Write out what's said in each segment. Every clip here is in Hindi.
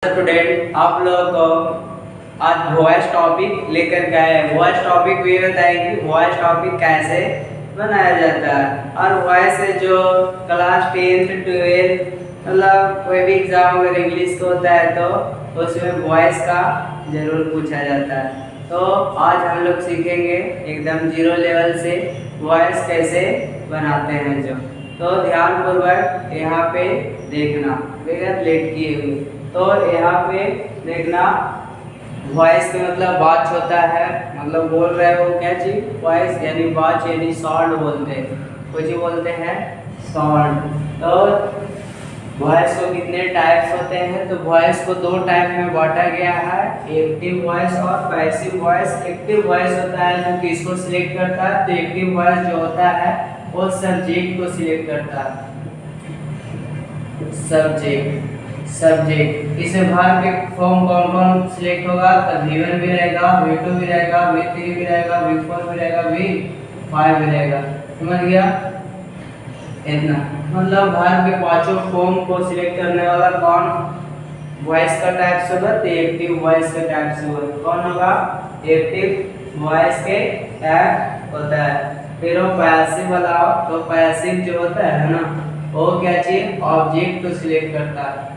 स्टूडेंट आप लोगों को आज वॉइस टॉपिक लेकर के आए हैं। वॉइस टॉपिक भी बताएंगे कि वॉइस टॉपिक कैसे बनाया जाता है। और वॉइस है जो क्लास 10th 12 मतलब कोई भी एग्जाम अगर इंग्लिश का होता है तो उसमें वॉइस का जरूर पूछा जाता है। तो आज हम लोग सीखेंगे एकदम जीरो लेवल से वॉइस कैसे बनाते हैं जो। तो ध्यानपूर्वक यहाँ पे देखना बगैर लेट किए हुए। तो यहाँ पे देखना वॉइस का मतलब बात होता है, मतलब बोल रहे हो क्या चीज वॉइस यानी बात यानी साउंड बोलते हैं, कुछ बोलते हैं साउंड। तो वॉइस को कितने टाइप्स होते हैं, तो वॉइस को दो टाइप में बांटा गया है, एक्टिव वॉइस और पैसिव वॉइस। एक्टिव वॉइस होता है जो किसको सिलेक्ट करता है, तो एक्टिव वॉइस जो होता है वो सब्जेक्ट को सिलेक्ट करता है। सब्जेक्ट इसे बाहर के फॉर्म कौन कौन सिलेक्ट होगा, तो V1 भी रहेगा, V2 भी रहेगा, V3 भी रहेगा, V4 भी रहेगा, V5 भी रहेगा। समझ गया इतना, मतलब बाहर के पांचों फॉर्म को सिलेक्ट करने वाला कौन वॉइस का टाइप्स होगा, तो एक्टिव वॉइस का टाइप्स होगा। कौन होगा, एक्टिव वॉइस के टाइप होता है। फिर वो पैसिव वाला, तो पैसिव जो होता है ना वो क्या चीज ऑब्जेक्ट को सिलेक्ट करता है,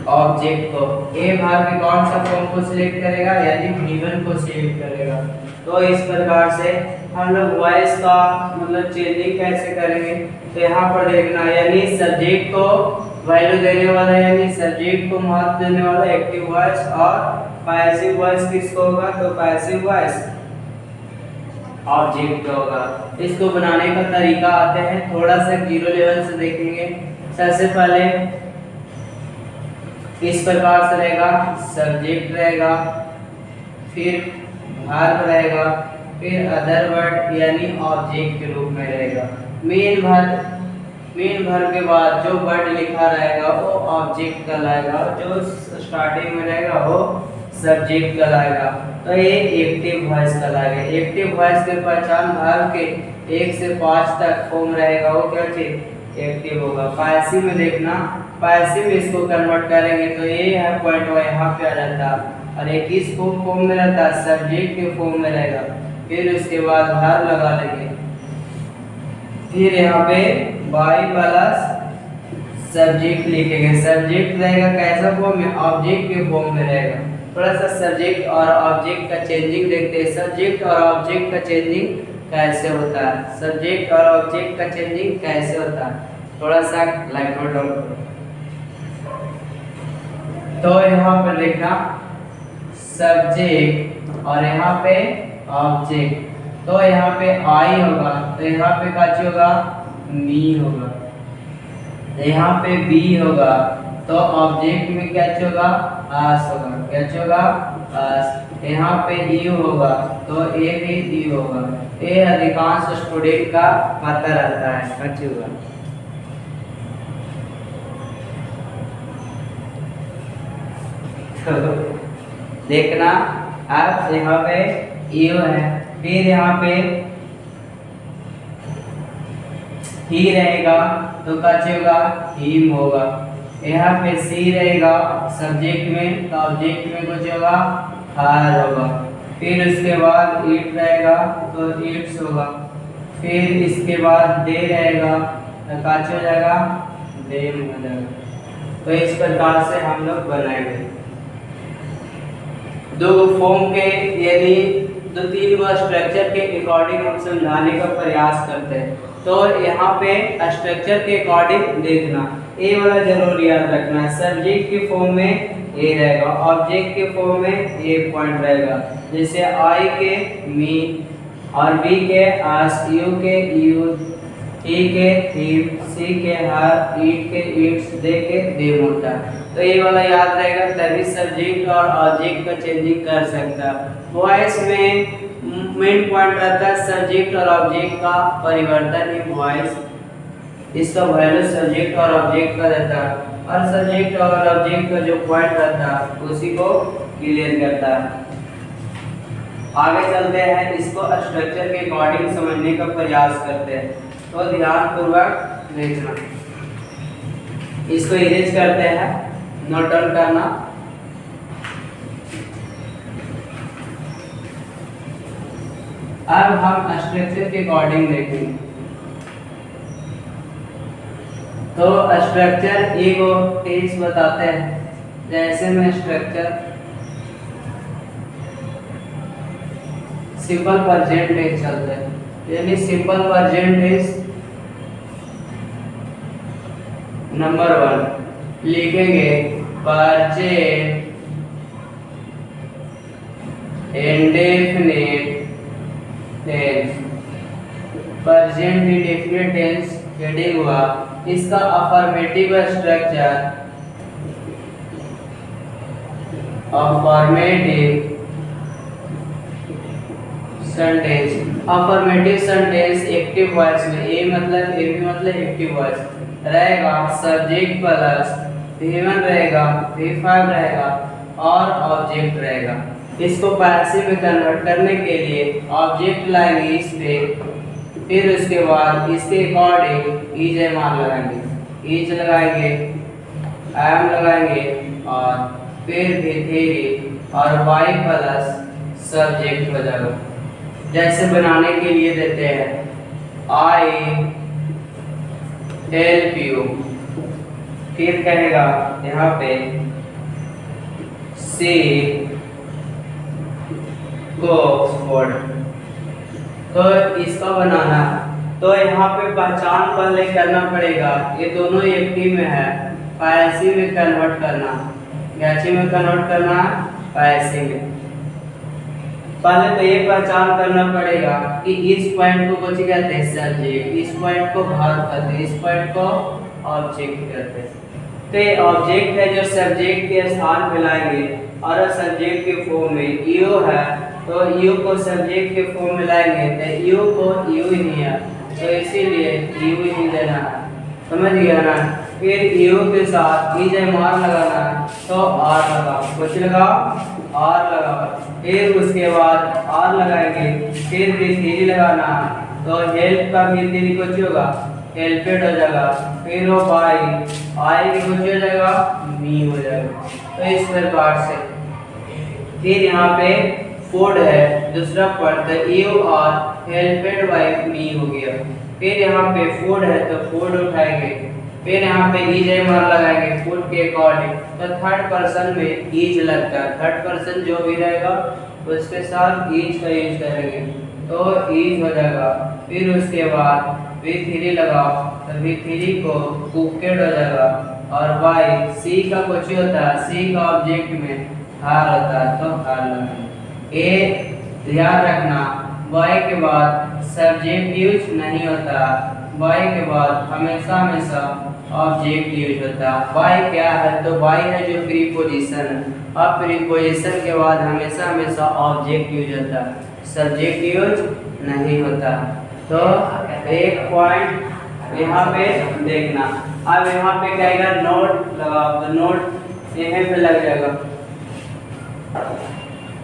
ऑब्जेक्ट को। ए भाग में कौन सा फॉर्म को सिलेक्ट करेगा, यानी V1 को सिलेक्ट करेगा। तो इस प्रकार से हम लोग वॉइस का मतलब चेंजिंग कैसे करेंगे, तो यहाँ पर देखना यानी सब्जेक्ट को वैल्यू देने वाला यानी सब्जेक्ट को महत्व देने वाला एक्टिव वॉइस, और पैसिव वॉइस किसको होगा, तो पैसिव वॉइस ऑब्जेक्ट का होगा। इसको बनाने का तरीका आते हैं, थोड़ा सा जीरो लेवल से देखेंगे। सबसे पहले इस प्रकार से रहेगा, सब्जेक्ट रहेगा, फिर वर्ब रहेगा, फिर अदर वर्ड यानी ऑब्जेक्ट के रूप में रहेगा। मेन वर्ब के बाद जो वर्ड लिखा रहेगा वो ऑब्जेक्ट कहलाएगा, जो स्टार्टिंग में रहेगा वो सब्जेक्ट कहलाएगा। तो ये एक्टिव वॉइस कहलाएगा। एक्टिव वॉइस के पहचान वर्ब के 1 से 5 तक फॉर्म रहेगा, वो क्या चीज एक्टिव होगा। पैसिव में देखना, पैसिव इसको कन्वर्ट करेंगे तो ये है पॉइंट यहाँ पे आ जाता है, और एक किस फॉर्म में रहता है, सब्जेक्ट के फॉर्म में रहेगा। फिर उसके बाद वर्ब लगा देंगे, फिर यहाँ पे बाई प्लस सब्जेक्ट लिखेंगे। सब्जेक्ट रहेगा कैसा फॉर्म में, ऑब्जेक्ट के फॉर्म में रहेगा। थोड़ा सा सब्जेक्ट और ऑब्जेक्ट का चेंजिंग देखते हैं, सब्जेक्ट और ऑब्जेक्ट का चेंजिंग कैसे होता है, सब्जेक्ट और ऑब्जेक्ट का चेंजिंग कैसे होता है, थोड़ा सा लाइट नोट डाउन करो। तो यहाँ पर देखना सब्जेक्ट और यहाँ पे ऑब्जेक्ट, तो यहाँ पे आई होगा, तो यहाँ पे क्या होगा, मी होगा। यहाँ पे बी होगा, तो ऑब्जेक्ट में क्या होगा, आस होगा, क्या होगा, आस। यहाँ पे यू होगा, तो ए भी यू होगा। ये अधिकांश स्टूडेंट का पता रहता है, क्या होगा। तो देखना अब यहाँ पे यू है, फिर यहाँ पे ही रहेगा, तो क्या होगा, हिम होगा। यहाँ पे सी रहेगा सब्जेक्ट में, तो ऑब्जेक्ट में कुछ होगा, हार होगा। फिर उसके बाद इट रहेगा, तो इट्स होगा। फिर इसके बाद दे रहेगा, तो क्या हो जाएगा, देम हो जाएगा। तो इस प्रकार से हम लोग बनाएंगे। दो फॉर्म के यानी 2-3 गो स्ट्रक्चर के अकॉर्डिंग हम समझाने का प्रयास करते हैं। तो यहाँ पे स्ट्रक्चर के अकॉर्डिंग देखना, ए वाला जरूर याद रखना, सब्जेक्ट के फॉर्म में ए रहेगा, ऑब्जेक्ट के फॉर्म में ए पॉइंट रहेगा। जैसे आई के मी, और बी के आस, यू के यू, ई के हिम, सी के हर, ईट के इट्स, दे के देम होता है। तो ये वाला याद रहेगा, तभी सब्जेक्ट और ऑब्जेक्ट का चेंजिंग कर सकता है। वॉइस में मेन पॉइंट रहता है सब्जेक्ट और ऑब्जेक्ट का परिवर्तन ही वॉइस, इसका वैल्यू सब्जेक्ट और ऑब्जेक्ट का रहता है, और सब्जेक्ट और ऑब्जेक्ट का जो पॉइंट रहता है उसी को क्लियर करता है। आगे चलते हैं, इसको स्ट्रक्चर के अकॉर्डिंग समझने का प्रयास करते हैं। तो ध्यान पूर्वक देखना, इसको इरेज करते हैं, नोट डाउन करना। अब हम स्ट्रक्चर के अकॉर्डिंग देखेंगे। तो स्ट्रक्चर ईगो टेंस बताते हैं। जैसे में स्ट्रक्चर सिंपल प्रेजेंट टेंस चलते हैं, यानी सिंपल प्रेजेंट टेंस नंबर 1 लिखेंगे present indefinite tense. Present indefinite tense heading हुआ, इसका affirmative structure affirmative sentence. Affirmative sentence active voice में, ए मतलब एक्टिव वॉइस रहेगा, सब्जेक्ट प्लस V1 रहेगा, V5 रहेगा और ऑब्जेक्ट रहेगा। इसको पैसिव में कन्वर्ट करने के लिए ऑब्जेक्ट लाएंगे इस पे, फिर उसके बाद इसके अकॉर्डिंग ईज एम आर लगाएंगे, ईज लगाएंगे, एम लगाएंगे और फिर भी थ्री और वाई प्लस सब्जेक्ट हो जाएगा। जैसे बनाने के लिए देते हैं आई हेल्प यू, फिर कहेगा यहाँ पे सी गो ऑक्सफोर्ड। तो इसका बनाना, तो यहाँ पे पहचान पहले करना पड़ेगा, ये दोनों एक्टिव में है, पैसिव में कन्वर्ट करना, कैसे में कन्वर्ट करना, पैसिव में। पहले तो ये पहचान करना पड़ेगा कि इस पॉइंट को कुछ कहते हैं सब्जेक्ट, इस पॉइंट को वर्ब कहते हैं, इस पॉइंट को ऑब्जेक्ट कहते हैं। तो ये ऑब्जेक्ट है जो सब्जेक्ट के स्थान पे लाएंगे और सब्जेक्ट के फॉर्म में यू है, तो यू को सब्जेक्ट के फॉर्म में लाएंगे तो यू को यू ही है, तो इसीलिए यू ही देना है, समझ गया ना। फिर यू के साथ ई जब आर लगाना है तो आर लगाओ, कुछ लगाओ आर लगाओ, फिर उसके बाद आर लगाएंगे, फिर भी थ्री लगाना है तो हेल्प का भी थ्री कुछ होगा, हेल्पेड हो जाएगा, फिर वो बाई आई भी कुछ हो जाएगा, मी हो जाएगा। तो इस प्रकार से फिर यहाँ पे फूड है दूसरा पॉइंट, तो यू आर हेल्पेड बाय मी हो गया। फिर यहाँ पे फूड है तो फूड उठाएंगे, फिर यहाँ पे ईज एम आर लगाएंगे फूड के अकॉर्डिंग, तो थर्ड पर्सन में ईज लगता है, थर्ड पर्सन जो भी रहेगा उसके साथ ईज का यूज करेंगे तो ईज हो जाएगा। फिर उसके बाद V3 लगाओ तो V3 को कुकेड हो जाएगा और वाई सी का कुछ होता है, सी का ऑब्जेक्ट में हार होता है तो हार लगाएंगे। ए ध्यान रखना वाई के बाद सब्जेक्ट यूज नहीं होता, वाई के बाद हमेशा हमेशा ऑब्जेक्ट यूज होता है। वाई क्या है, तो वाई है जो प्रीपोजिशन, अब प्रीपोजिशन के बाद हमेशा हमेशा ऑब्जेक्ट यूज होता है, सब्जेक्ट यूज नहीं होता। तो एक पॉइंट यहाँ पे देखना। अब यहाँ पे कहेगा नोट लगाओ तो नोट यहीं पे लग जाएगा।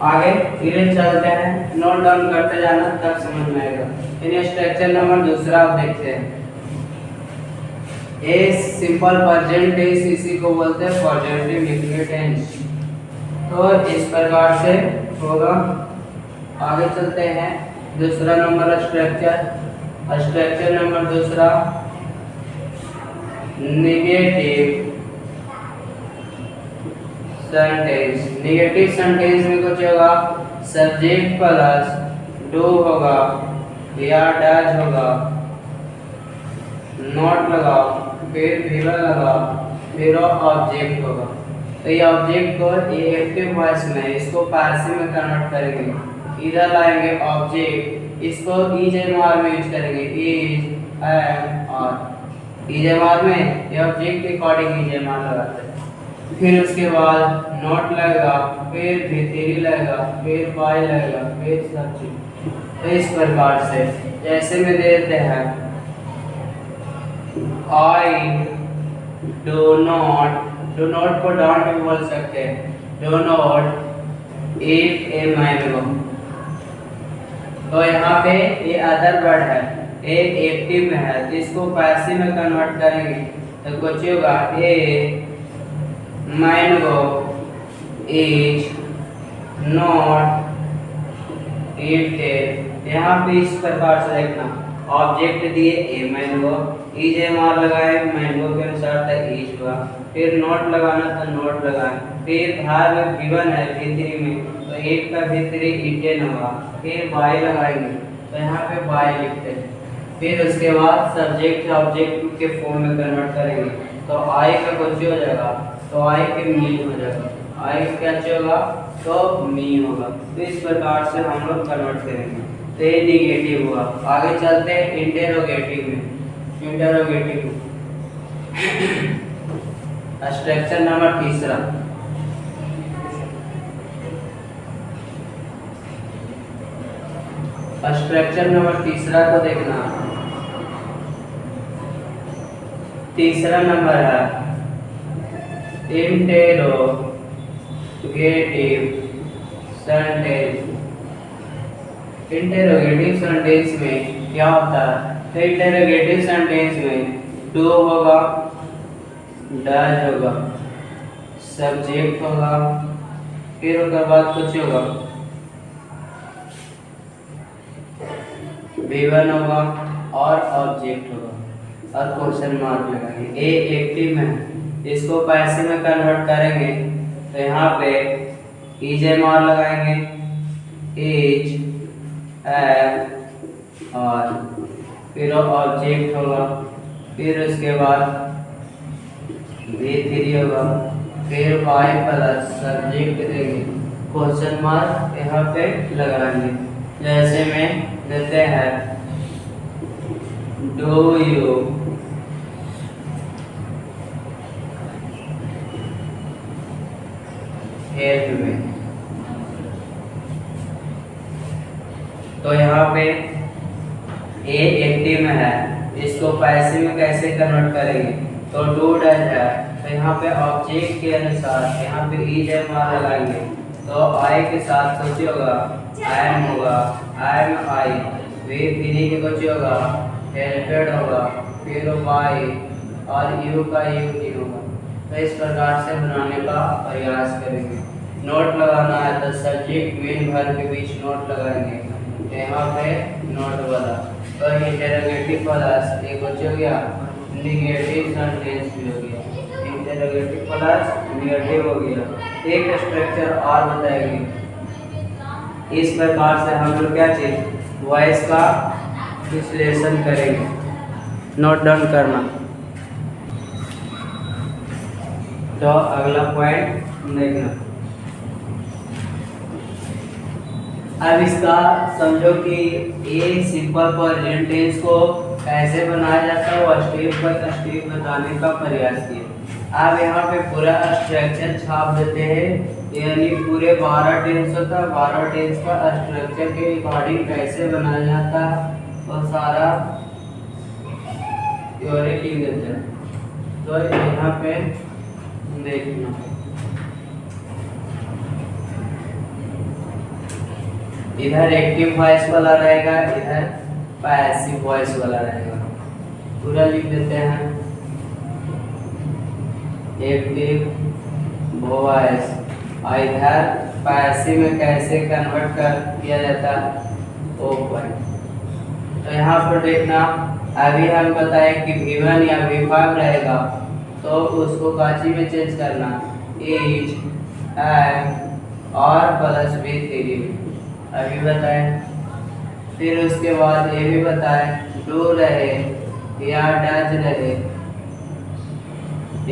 आगे धीरे चलते हैं, नोट डाउन करते जाना तब समझ में आएगा। इन स्ट्रक्चर नंबर दूसरा आप देखते हैं, ए सिंपल प्रेजेंट टेंस, इसी को बोलते हैं प्रेजेंट इंडेफिनिट टेंस। तो इस प्रकार से होगा। आगे चलते हैं, दूसरा नंबर स्ट्रक्चर, स्ट्रक्चर नंबर दूसरा नेगेटिव सेंटेंस। नेगेटिव सेंटेंस में कुछ होगा, सब्जेक्ट प्लस डू होगा या डज होगा, नॉट लगाओ, फिर वीवर लगाओ, फिर ऑब्जेक्ट होगा। तो ये ऑब्जेक्ट को ये एक्टिव वॉइस में, इसको पैसिव में कन्वर्ट करेंगे, इधर लाएंगे ऑब्जेक्ट, इसको ईज एम आर में यूज करेंगे, is am are, is am are में ये ऑब्जेक्ट के अकॉर्डिंग ईज एम आर लगाते हैं। फिर उसके बाद नोट लगेगा, फिर भी लगेगा, फिर वाई लगेगा, फिर सब्जेक्ट। तो इस प्रकार से जैसे में देते हैं आई डू नॉट को डोंट भी बोल सकते हैं, do not eat a mango. तो यहाँ पे ये अदर वर्ड है, ए एक्टिव में है तो इसको पैसिव में कन्वर्ट करेंगे, तो कुछ होगा a mango is not eaten. यहाँ पे इस प्रकार से देखना, ऑब्जेक्ट दिए a mango, is am are लगाए मैंगो के अनुसार तक इज हुआ, फिर नोट लगाना था नोट लगाए, फिर भाग गिवन है V3 में तो 8 का V3 ईटेन होगा, फिर बाय लगाएंगे तो यहाँ पे बाय लिखते हैं, फिर उसके बाद सब्जेक्ट ऑब्जेक्ट के फॉर्म में कन्वर्ट करेंगे तो आई का कुछ हो जाएगा, तो आई के मीन हो जाएगा, आई क्या होगा तो मी होगा। तो इस प्रकार से हम लोग कन्वर्ट करेंगे, तो ये निगेटिव हुआ। आगे चलते हैं इंटेरोगेटिव में। इंटेरोगेटिव स्ट्रक्चर नंबर तीसरा, स्ट्रक्चर नंबर तीसरा को देखना, तीसरा नंबर है इंटेरोगेटिव सेंटेंस। इंटेरोगेटिव सेंटेंस में क्या होता है, तो इंटेरोगेटिव सेंटेंस में डू होगा, डज होगा, सब्जेक्ट होगा, फिर उसके बाद कुछ होगा V1 होगा और ऑब्जेक्ट होगा और क्वेश्चन मार्क लगाएंगे। ए एक्टिव में इसको पैसे में कन्वर्ट करेंगे तो यहाँ पे इज एम आर लगाएंगे, इज एम और फिर ऑब्जेक्ट होगा, फिर उसके बाद V3 होगा, फिर वाई प्लस सब्जेक्ट देंगे, क्वेश्चन मार्क यहाँ पे लगाएंगे। जैसे में देते हैं डू यू हेल्प में, तो यहाँ पे ए एक्टिव में है, इसको पैसे में कैसे कन्वर्ट करेंगे, तो डू डज है, तो यहाँ पे ऑब्जेक्ट के अनुसार यहाँ पे इज एम आर लगाएंगे तो आई के साथ कुछ होगा एम होगा, एम आई, V3 के कुछ होगा हेल्पेड होगा, फिर वाई और यू का यू नहीं होगा। तो इस प्रकार से बनाने का प्रयास करेंगे। नोट लगाना है तो सब्जेक्ट मेन वर्ब के बीच नोट लगाएंगे, यहाँ पे नोट वाला, तो इंटेरोगेटिव प्लस ये कुछ हो गया निगेटिव सेंटेंस भी हो गया, इंटेरोगेटिव प्लस निगेटिव हो गया। एक स्ट्रक्चर और बताएंगे, इस प्रकार से हम लोग क्या चीज वॉइस का विश्लेषण करेंगे, नोट डाउन करना। तो अगला पॉइंट देखना, अब इसका समझो कि एक सिंपल प्रेजेंट टेंस को कैसे बनाया जाता है वो स्टेप बाय स्टेप बताने का प्रयास किया। अब यहाँ पे पूरा स्ट्रक्चर छाप देते हैं, यानी पूरे 12 टेंस होता है, 12 टेंस का स्ट्रक्चर के अकॉर्डिंग कैसे बनाया जाता है वो सारा थ्योरी लिख देते हैं। तो यहाँ पे देखना, इधर एक्टिव वॉइस वाला रहेगा, इधर पैसिव वॉइस वाला रहेगा। पूरा लिख देते हैं, एक्टिव वॉइस, और इधर पैसिव में कैसे कन्वर्ट कर किया जाता है वो पॉइंट। तो यहाँ पर देखना, अभी हम बताएं कि V1 या V5 रहेगा तो उसको काची में चेंज करना, इज एम और प्लस V3 अभी बताएं। फिर उसके बाद ये भी बताएं डू रहे या डज रहे,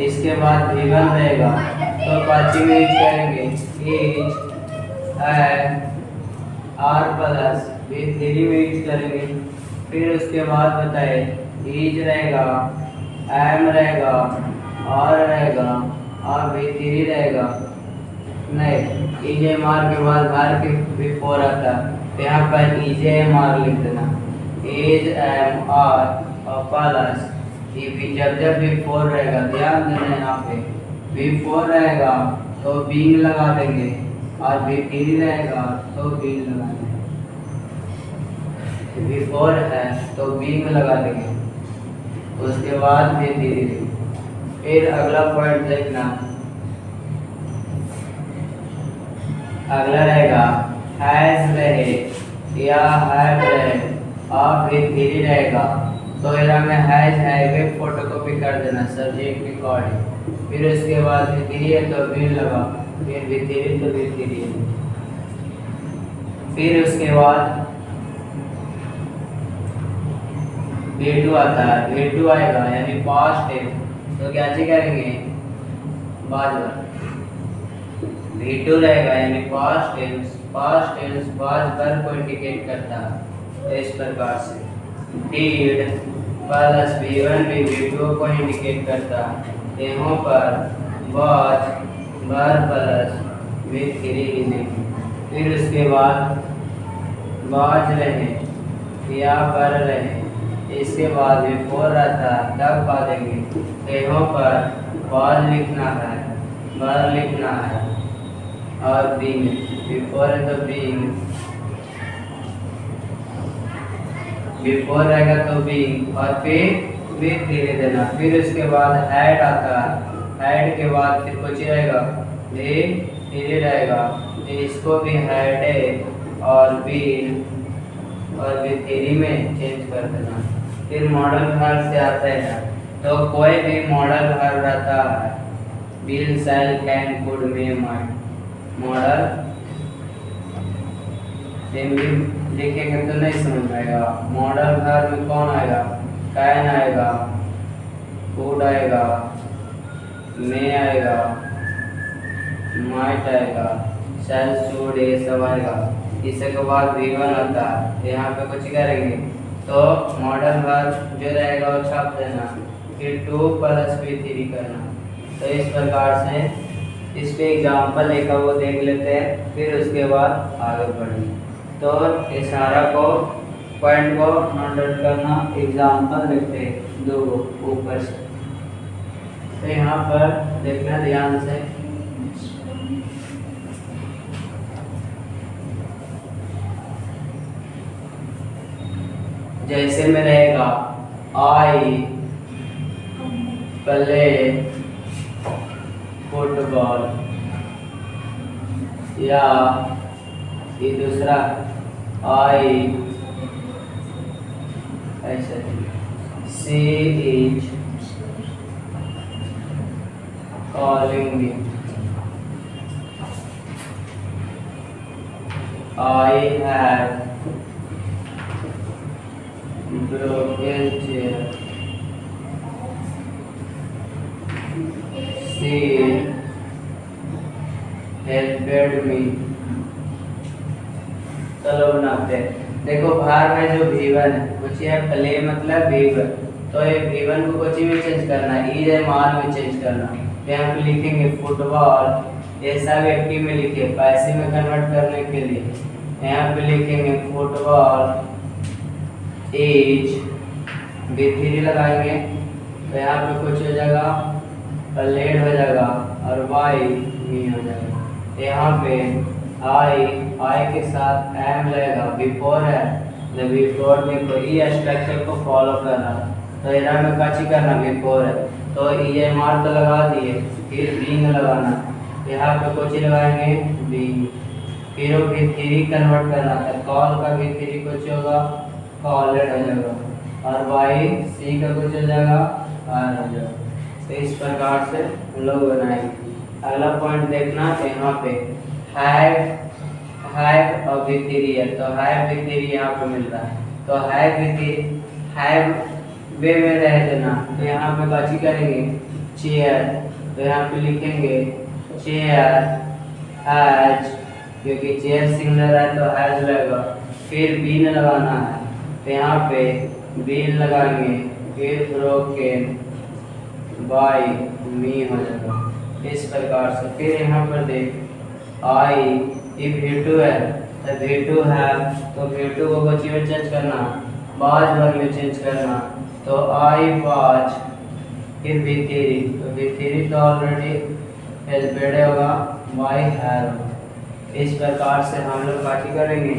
इसके बाद V1 रहेगा तो काची में यूज करेंगे इज एम और प्लस V3 में यूज करेंगे। फिर उसके बाद बताए इज रहेगा, एम रहेगा और रहेगा और V3 रहेगा, नहीं इज एम आर के बाद बार के बिफोर आता है, यहाँ पर इज एम आर लिख देना, इज एम आर और प्लस जब जब बिफोर रहेगा ध्यान देना, यहाँ पे बिफोर रहेगा तो बींग लगा देंगे और V3 रहेगा तो बींग लगा देंगे, बिफोर है तो बींग लगा देंगे, उसके बाद V3 फिर अगला पॉइंट देखना, अगला रहेगा हैज रहे या हैव रहे और फिर थ्री रहेगा। तो यहाँ में हैज है फोटोकॉपी कर देना सब्जेक्ट रिकॉर्डिंग। फिर उसके बाद भी थ्री है तो भी लगा, फिर भी थ्री तो भी थ्री है। फिर उसके बाद V2 आता है, V2 आएगा यानी पास्ट है तो क्या चीज करेंगे बाद में V2 रहेगा यानी पास्ट टेंस बाद वर्ब को इंडिकेट करता है। इस प्रकार से did प्लस V1 भी V2 को इंडिकेट करता है। यहाँ पर was वर्ब प्लस V3 लिखेंगे। फिर उसके बाद was रहे या पर रहे, इसके बाद बिफोर रहता है तब पा देंगे। यहाँ पर was लिखना है, वर लिखना है और बीइंग बिफोर है तो बीइंग, बिफोर रहेगा तो बीइंग और फिर भी धीरे देना। फिर उसके बाद हैड आता है, हैड के बाद फिर कुछ रहेगा धीरे रहेगा, इसको भी हैड है और बीन और भी थ्री में चेंज कर देना। फिर मॉडल वर्ब से आता है तो कोई भी मॉडल वर्ब रहता है, will shell can could may might. Model लिखेंगे तो नहीं समझ आएगा। मॉडल वर्ब में कौन आएगा, कैन आएगा, कुड आएगा, मे आएगा, माइट आएगा, शैल शुड ये सब आएगा। इसके बाद V1 आता है, यहाँ पे कुछ करेंगे तो मॉडल वर्ब जो रहेगा वो छाप देना, फिर 2 प्लस V3 करना। तो इस प्रकार से इस पे एग्जाम्पल एक वो देख लेते हैं, फिर उसके बाद आगे बढ़ेंगे। तो इशारा को पॉइंट को नोट डाउन करना, एग्जाम्पल लिखते हैं 2 ऊपर से। तो यहाँ पर देखना ध्यान से, जैसे में रहेगा आई प्ले फुटबॉल, या ये दूसरा आई ऐसे she is calling me, I have broken chair, she helped me। चलो बनाते हैं। देखो बाहर में जो V1 है कुछ है प्ले मतलब V1, तो ये V1 को कुछ में चेंज करना है, ई है माल में चेंज करना। यहाँ पे लिखेंगे फुटबॉल, ये सब एक्टिव में लिखे पैसे में कन्वर्ट करने के लिए। यहाँ पे लिखेंगे फुटबॉल एज V3 लगाएंगे तो यहाँ पे कुछ हो जाएगा प्लेड हो जाएगा और वाई मी हो जाएगा। यहाँ पे आई के साथ एम रहेगा, बिफोर है तो बिफोर में कोई स्ट्रक्चर को फॉलो करना। तो यहाँ में काची करना बिफोर है तो ये मार तो लगा दिए, फिर बीइंग लगाना, यहाँ पे कुछ लगाएंगे बीइंग, फिर वो V3 कन्वर्ट करना है। कॉल का V3 कुछ होगा कॉलेड हो जाएगा और वाई सी का कुछ हो जाएगा आर हो जाएगा। तो इस प्रकार से हम लोग बनाएंगे। अगला पॉइंट देखना, यहाँ पे हैव और V3 है तो हैव V3 यहाँ पे मिलता है, तो हैव वे में रह देना। तो यहाँ पे बाची करेंगे चेयर, तो यहाँ पे लिखेंगे चेयर हैज, क्योंकि चेयर सिंगलर है तो हैज लगेगा। फिर बीन लगाना है तो यहाँ पे बीन लगाएंगे, फिर ब्रोकन बाय मी हो जाएगा। इस प्रकार से फिर यहाँ पर देख आई ये V2 है तो V2 है तो V2 को कुछ में चेंज करना, बाज वर्ग में चेंज करना। तो आई बाज, फिर V3 तो V3 तो ऑलरेडी हेल्पेड होगा, वाई है। इस प्रकार से हम लोग बाकी करेंगे,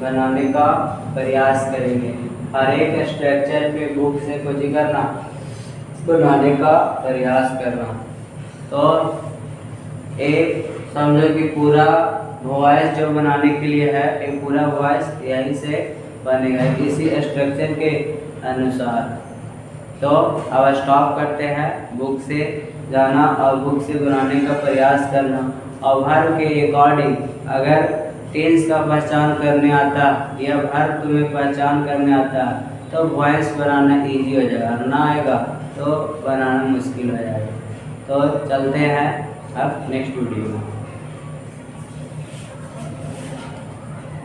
बनाने का प्रयास करेंगे। हर एक स्ट्रक्चर पे बुक से कुछ करना बनाने का प्रयास करना। तो एक समझो कि पूरा वॉइस जो बनाने के लिए है, एक पूरा वॉइस यहीं से बनेगा इसी स्ट्रक्चर के अनुसार। तो अब स्टॉप करते हैं, बुक से जाना और बुक से बनाने का प्रयास करना और वर्ब के अकॉर्डिंग अगर टेंस का पहचान करने आता या वर्ब तुम्हें पहचान करने आता तो वॉइस बनाना इजी हो जाएगा, ना आएगा तो बनाना मुश्किल हो जाएगा। तो चलते हैं अब नेक्स्ट वीडियो में।